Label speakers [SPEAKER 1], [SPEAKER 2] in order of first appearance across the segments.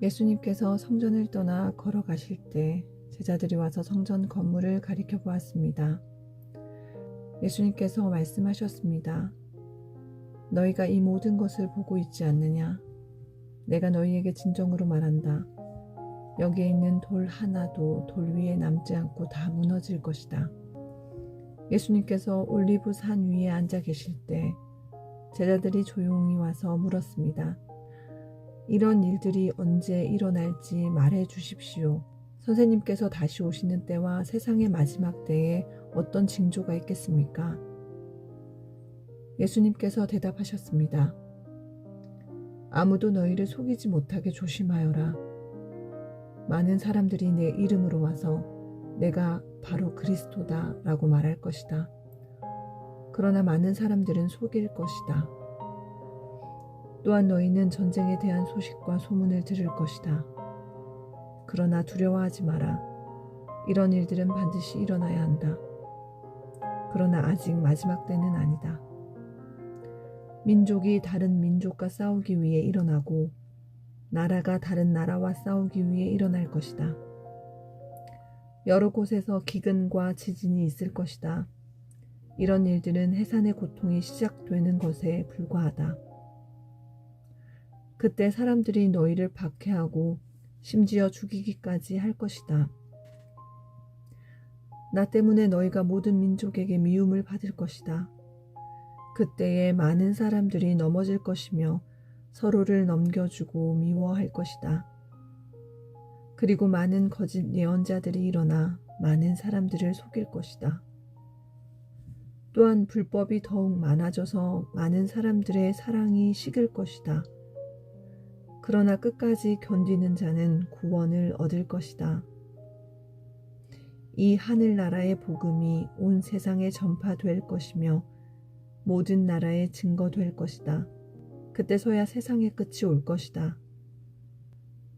[SPEAKER 1] 예수님께서 성전을 떠나 걸어가실 때 제자들이 와서 성전 건물을 가리켜 보았습니다. 예수님께서 말씀하셨습니다. 너희가 이 모든 것을 보고 있지 않느냐? 내가 너희에게 진정으로 말한다. 여기에 있는 돌 하나도 돌 위에 남지 않고 다 무너질 것이다. 예수님께서 올리브 산 위에 앉아 계실 때 제자들이 조용히 와서 물었습니다. 이런 일들이 언제 일어날지 말해 주십시오. 선생님께서 다시 오시는 때와 세상의 마지막 때에 어떤 징조가 있겠습니까? 예수님께서 대답하셨습니다. 아무도 너희를 속이지 못하게 조심하여라. 많은 사람들이 내 이름으로 와서 내가 바로 그리스도다 라고 말할 것이다. 그러나 많은 사람들은 속일 것이다. 또한 너희는 전쟁에 대한 소식과 소문을 들을 것이다. 그러나 두려워하지 마라. 이런 일들은 반드시 일어나야 한다. 그러나 아직 마지막 때는 아니다. 민족이 다른 민족과 싸우기 위해 일어나고 나라가 다른 나라와 싸우기 위해 일어날 것이다. 여러 곳에서 기근과 지진이 있을 것이다. 이런 일들은 해산의 고통이 시작되는 것에 불과하다. 그때 사람들이 너희를 박해하고 심지어 죽이기까지 할 것이다. 나 때문에 너희가 모든 민족에게 미움을 받을 것이다. 그때에 많은 사람들이 넘어질 것이며 서로를 넘겨주고 미워할 것이다. 그리고 많은 거짓 예언자들이 일어나 많은 사람들을 속일 것이다. 또한 불법이 더욱 많아져서 많은 사람들의 사랑이 식을 것이다. 그러나 끝까지 견디는 자는 구원을 얻을 것이다. 이 하늘나라의 복음이 온 세상에 전파될 것이며 모든 나라에 증거될 것이다. 그때서야 세상의 끝이 올 것이다.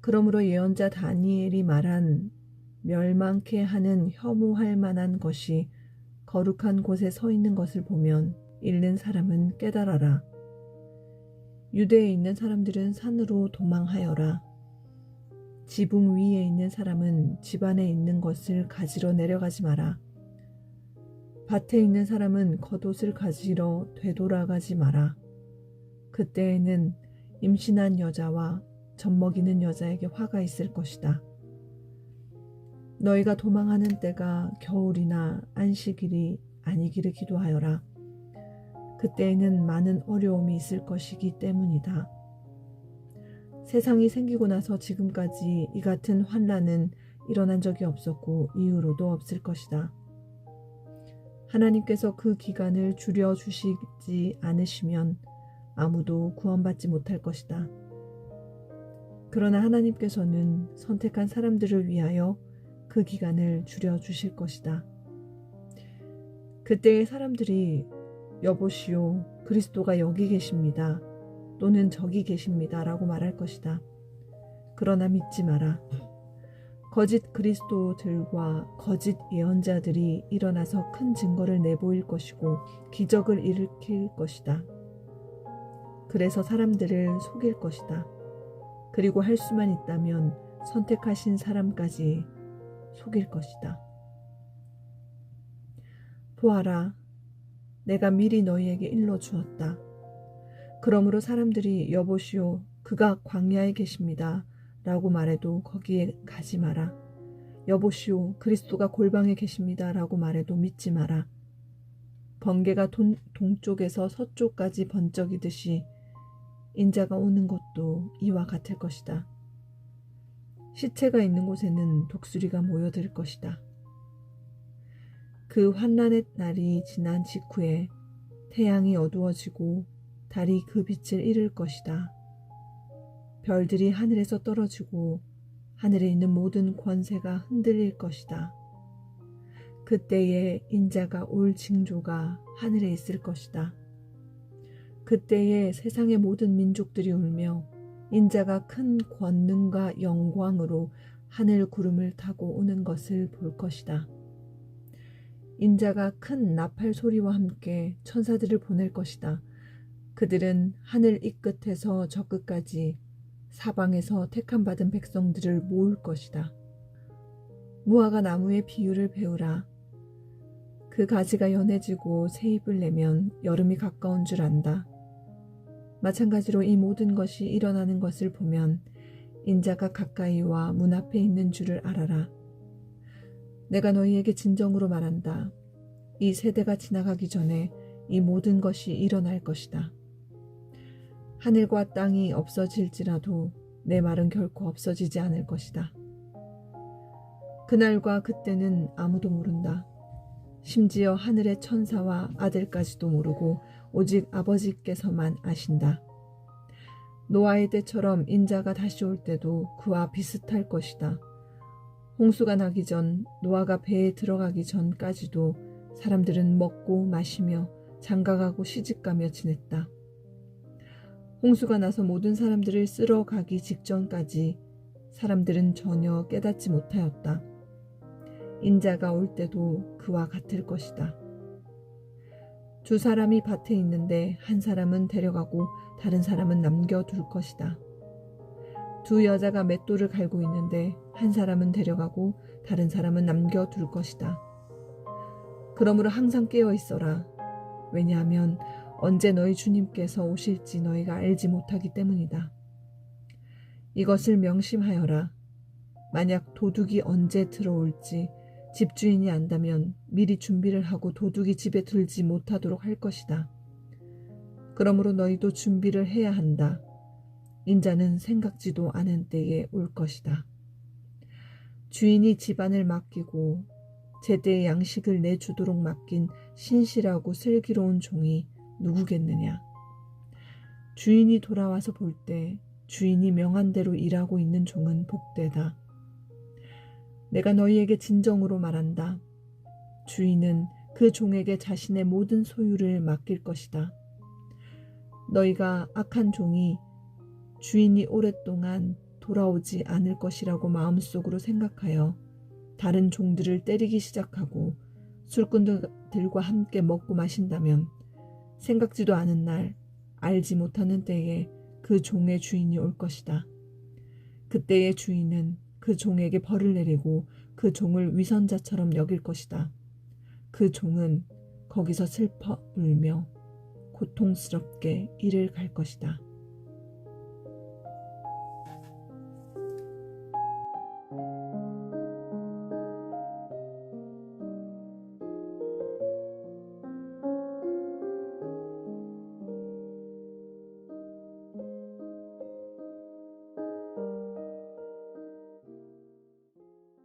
[SPEAKER 1] 그러므로 예언자 다니엘이 말한 멸망케 하는 혐오할 만한 것이 거룩한 곳에 서 있는 것을 보면 읽는 사람은 깨달아라. 유대에 있는 사람들은 산으로 도망하여라. 지붕 위에 있는 사람은 집 안에 있는 것을 가지러 내려가지 마라. 밭에 있는 사람은 겉옷을 가지러 되돌아가지 마라. 그때에는 임신한 여자와 젖먹이는 여자에게 화가 있을 것이다. 너희가 도망하는 때가 겨울이나 안식일이 아니기를 기도하여라. 그때에는 많은 어려움이 있을 것이기 때문이다. 세상이 생기고 나서 지금까지 이 같은 환난은 일어난 적이 없었고 이후로도 없을 것이다. 하나님께서 그 기간을 줄여주시지 않으시면 아무도 구원받지 못할 것이다. 그러나 하나님께서는 선택한 사람들을 위하여 그 기간을 줄여주실 것이다. 그때의 사람들이 여보시오, 그리스도가 여기 계십니다. 또는 저기 계십니다. 라고 말할 것이다. 그러나 믿지 마라. 거짓 그리스도들과 거짓 예언자들이 일어나서 큰 증거를 내보일 것이고 기적을 일으킬 것이다. 그래서 사람들을 속일 것이다. 그리고 할 수만 있다면 선택하신 사람까지 속일 것이다. 보아라, 내가 미리 너희에게 일러주었다. 그러므로 사람들이 여보시오, 그가 광야에 계십니다. 라고 말해도 거기에 가지 마라. 여보시오, 그리스도가 골방에 계십니다. 라고 말해도 믿지 마라. 번개가 동쪽에서 서쪽까지 번쩍이듯이 인자가 오는 것도 이와 같을 것이다. 시체가 있는 곳에는 독수리가 모여들 것이다. 그 환난의 날이 지난 직후에 태양이 어두워지고 달이 그 빛을 잃을 것이다. 별들이 하늘에서 떨어지고 하늘에 있는 모든 권세가 흔들릴 것이다. 그때에 인자가 올 징조가 하늘에 있을 것이다. 그때에 세상의 모든 민족들이 울며 인자가 큰 권능과 영광으로 하늘 구름을 타고 오는 것을 볼 것이다. 인자가 큰 나팔 소리와 함께 천사들을 보낼 것이다. 그들은 하늘 이 끝에서 저 끝까지 사방에서 택함받은 백성들을 모을 것이다. 무화과 나무의 비유를 배우라. 그 가지가 연해지고 새잎을 내면 여름이 가까운 줄 안다. 마찬가지로 이 모든 것이 일어나는 것을 보면 인자가 가까이와 문 앞에 있는 줄을 알아라. 내가 너희에게 진정으로 말한다. 이 세대가 지나가기 전에 이 모든 것이 일어날 것이다. 하늘과 땅이 없어질지라도 내 말은 결코 없어지지 않을 것이다. 그날과 그때는 아무도 모른다. 심지어 하늘의 천사와 아들까지도 모르고 오직 아버지께서만 아신다. 노아의 때처럼 인자가 다시 올 때도 그와 비슷할 것이다. 홍수가 나기 전, 노아가 배에 들어가기 전까지도 사람들은 먹고 마시며 장가가고 시집가며 지냈다. 홍수가 나서 모든 사람들을 쓸어가기 직전까지 사람들은 전혀 깨닫지 못하였다. 인자가 올 때도 그와 같을 것이다. 두 사람이 밭에 있는데 한 사람은 데려가고 다른 사람은 남겨둘 것이다. 두 여자가 맷돌을 갈고 있는데 한 사람은 데려가고 다른 사람은 남겨둘 것이다. 그러므로 항상 깨어 있어라. 왜냐하면 언제 너희 주님께서 오실지 너희가 알지 못하기 때문이다. 이것을 명심하여라. 만약 도둑이 언제 들어올지 집주인이 안다면 미리 준비를 하고 도둑이 집에 들지 못하도록 할 것이다. 그러므로 너희도 준비를 해야 한다. 인자는 생각지도 않은 때에 올 것이다. 주인이 집안을 맡기고 제때의 양식을 내주도록 맡긴 신실하고 슬기로운 종이 누구겠느냐. 주인이 돌아와서 볼 때 주인이 명한 대로 일하고 있는 종은 복되다. 내가 너희에게 진정으로 말한다. 주인은 그 종에게 자신의 모든 소유를 맡길 것이다. 너희가 악한 종이 주인이 오랫동안 돌아오지 않을 것이라고 마음속으로 생각하여 다른 종들을 때리기 시작하고 술꾼들과 함께 먹고 마신다면 생각지도 않은 날, 알지 못하는 때에 그 종의 주인이 올 것이다. 그때의 주인은 그 종에게 벌을 내리고 그 종을 위선자처럼 여길 것이다. 그 종은 거기서 슬퍼 울며 고통스럽게 이를 갈 것이다.